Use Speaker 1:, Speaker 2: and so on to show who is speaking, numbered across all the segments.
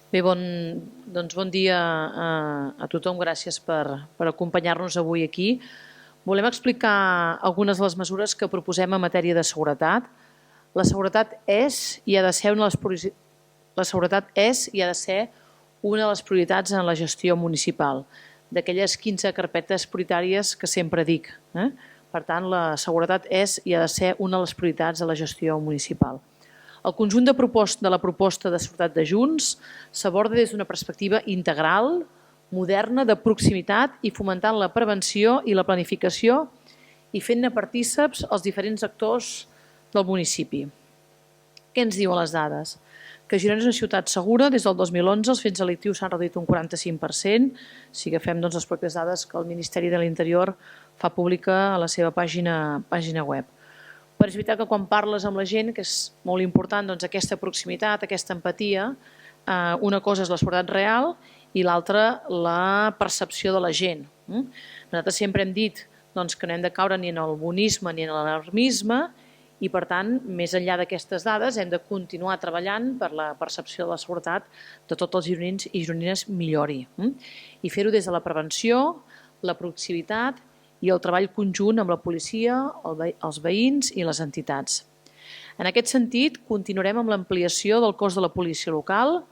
Speaker 1: Bé, bon dia a tothom. Gràcies per acompanyar-nos avui aquí. Volem explicar algunes de les mesures que proposem en matèria de seguretat. La seguretat és i ha de ser una de les prioritats en la gestió municipal, d'aquelles 15 carpetes prioritàries que sempre dic. Per tant, la seguretat és i ha de ser una de les prioritats de la gestió municipal. El conjunt de la proposta de seguretat de Junts s'aborda des d'una perspectiva integral, moderna, de proximitat i fomentant la prevenció i la planificació i fent-ne partíceps els diferents actors del municipi. Què ens diuen les dades? Que Girona és una ciutat segura. Des del 2011 els fets delictius s'han reduït un 45%, si agafem les pròpies dades que el Ministeri de l'Interior fa pública a la seva pàgina web. Però és veritat que quan parles amb la gent, que és molt important aquesta proximitat, aquesta empatia, una cosa és la seguretat real i l'altra la percepció de la gent. Nosaltres sempre hem dit que no hem de caure ni en el bonisme ni en l'alarmisme i, per tant, més enllà d'aquestes dades, hem de continuar treballant per la percepció de la seguretat de tots els gironins i gironines millori. I fer-ho des de la prevenció, la proximitat i el treball conjunt amb la policia, els veïns i les entitats. En aquest sentit, continuarem amb l'ampliació del cos de la policia local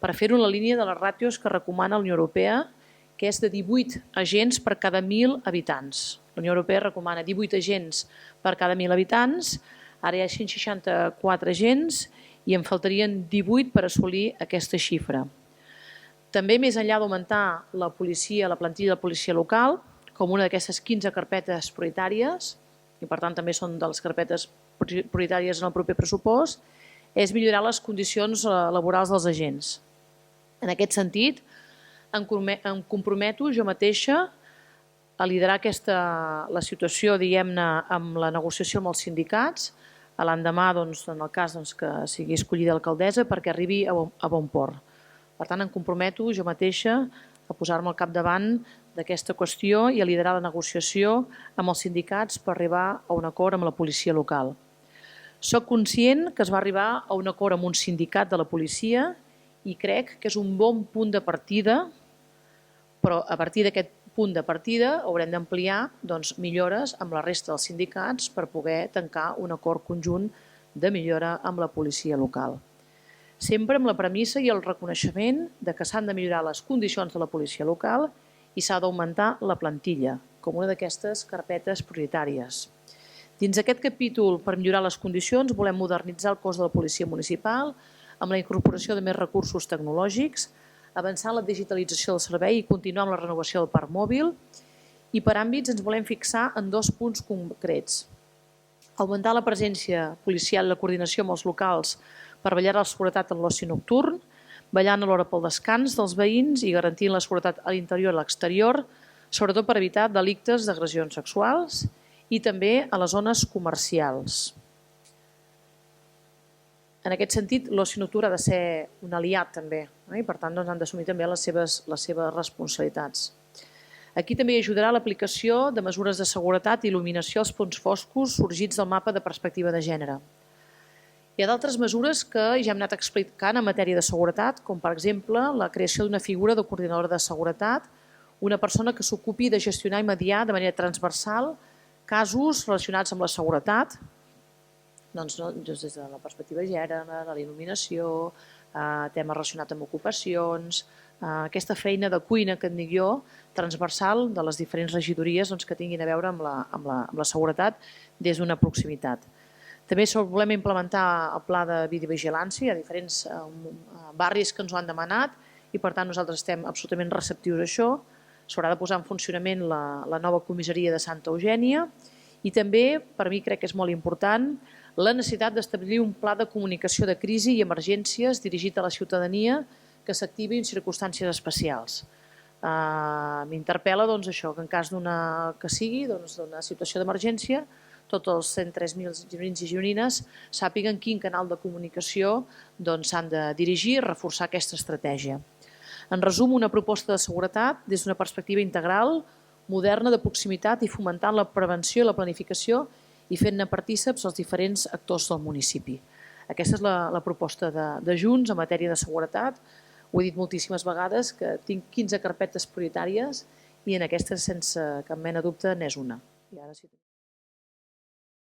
Speaker 1: per fer-ho en la línia de les ràtios que recomana la Unió Europea, que és de 18 agents per cada 1.000 habitants. La Unió Europea recomana 18 agents per cada 1.000 habitants, ara hi ha 164 agents i en faltarien 18 per assolir aquesta xifra. També, més enllà d'augmentar la plantilla de policia local, com una d'aquestes 15 carpetes prioritàries, i per tant també són de les carpetes prioritàries en el proper pressupost, és millorar les condicions laborals dels agents. En aquest sentit, em comprometo jo mateixa a liderar la situació, diguem-ne, amb la negociació amb els sindicats, l'endemà, en el cas que sigui escollida alcaldessa, perquè arribi a bon port. Per tant, em comprometo jo mateixa a posar-me al capdavant d'aquesta qüestió i a liderar la negociació amb els sindicats per arribar a un acord amb la policia local. Soc conscient que es va arribar a un acord amb un sindicat de la policia i crec que és un bon punt de partida, però a partir d'aquest punt de partida haurem d'ampliar millores amb la resta dels sindicats per poder tancar un acord conjunt de millora amb la policia local. Sempre amb la premissa i el reconeixement que s'han de millorar les condicions de la policia local i s'ha d'augmentar la plantilla, com una d'aquestes carpetes prioritàries. Dins d'aquest capítol, per millorar les condicions, volem modernitzar el cos de la policia municipal amb la incorporació de més recursos tecnològics, avançar en la digitalització del servei i continuar amb la renovació del parc mòbil. I per àmbits ens volem fixar en 2 punts concrets. Augmentar la presència policial i la coordinació amb els locals per vetllar la seguretat en l'oci nocturn, vetllant a l'hora pel descans dels veïns i garantint la seguretat a l'interior i a l'exterior, sobretot per evitar delictes d'agressions sexuals i també a les zones comercials. En aquest sentit, l'oci nocturn ha de ser un aliat també i, per tant, han d'assumir també les seves responsabilitats. Aquí també hi ajudarà l'aplicació de mesures de seguretat i il·luminació als punts foscos sorgits del mapa de perspectiva de gènere. Hi ha d'altres mesures que ja hem anat explicant en matèria de seguretat, com per exemple la creació d'una figura de coordinadora de seguretat, una persona que s'ocupi de gestionar i mediar de manera transversal casos relacionats amb la seguretat, des de la perspectiva de gènere, de la il·luminació, temes relacionats amb ocupacions, aquesta feina de cuina, que en dic jo, transversal de les diferents regidories que tinguin a veure amb la seguretat des d'una proximitat. També volem implementar el pla de videovigilància. Hi ha diferents barris que ens ho han demanat i, per tant, nosaltres estem absolutament receptius a això. S'haurà de posar en funcionament la nova comissaria de Santa Eugènia i també, per mi crec que és molt important, la necessitat d'establir un pla de comunicació de crisi i emergències dirigit a la ciutadania que s'activi en circumstàncies especials. M'interpel·la això, que en cas que sigui d'una situació d'emergència, tots els 103.000 gironins i gironines sàpiguen quin canal de comunicació s'han de dirigir i reforçar aquesta estratègia. En resum, una proposta de seguretat des d'una perspectiva integral, moderna, de proximitat i fomentant la prevenció i la planificació i fent-ne partíceps els diferents actors del municipi. Aquesta és la proposta de Junts en matèria de seguretat, Ho he dit moltíssimes vegades, que tinc 15 carpetes prioritàries i en aquestes, sense cap mena de dubte, n'és una. I ara sí.